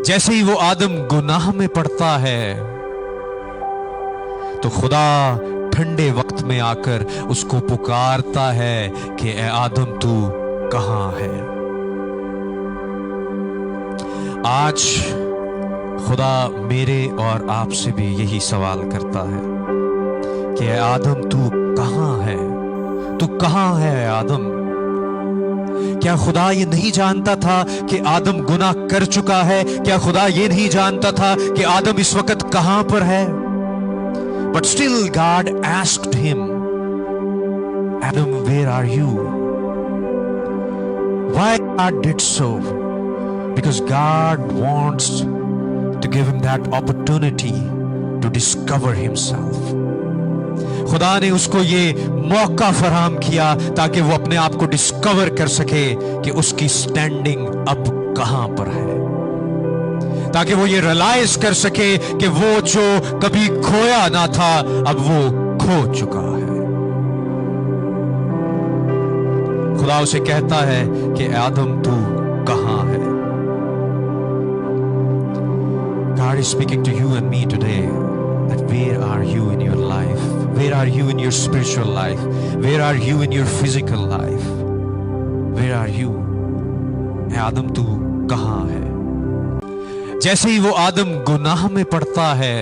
جیسے ہی وہ آدم گناہ میں پڑتا ہے تو خدا ٹھنڈے وقت میں آ کر اس کو پکارتا ہے کہ اے آدم تو کہاں ہے؟ آج خدا میرے اور آپ سے بھی یہی سوال کرتا ہے کہ اے آدم تو کہاں ہے؟ تو کہاں ہے اے آدم؟ کیا خدا یہ نہیں جانتا تھا کہ آدم گناہ کر چکا ہے؟ کیا خدا یہ نہیں جانتا تھا کہ آدم اس وقت کہاں پر ہے؟ But still God asked him, Adam, where are you? Why God did so? Because God wants to give him that opportunity to discover himself. خدا نے اس کو یہ موقع فراہم کیا تاکہ وہ اپنے آپ کو ڈسکور کر سکے کہ اس کی سٹینڈنگ اب کہاں پر ہے، تاکہ وہ یہ ریلائز کر سکے کہ وہ جو کبھی کھویا نہ تھا اب وہ کھو چکا ہے۔ خدا اسے کہتا ہے کہ آدم تو کہاں ہے؟ God is speaking to you and me today that where are you in your life? Where are you in your spiritual life? Where are you in your physical life? Where are you? اے آدم تو کہاں ہے؟ جیسے ہی وہ آدم گناہ میں پڑتا ہے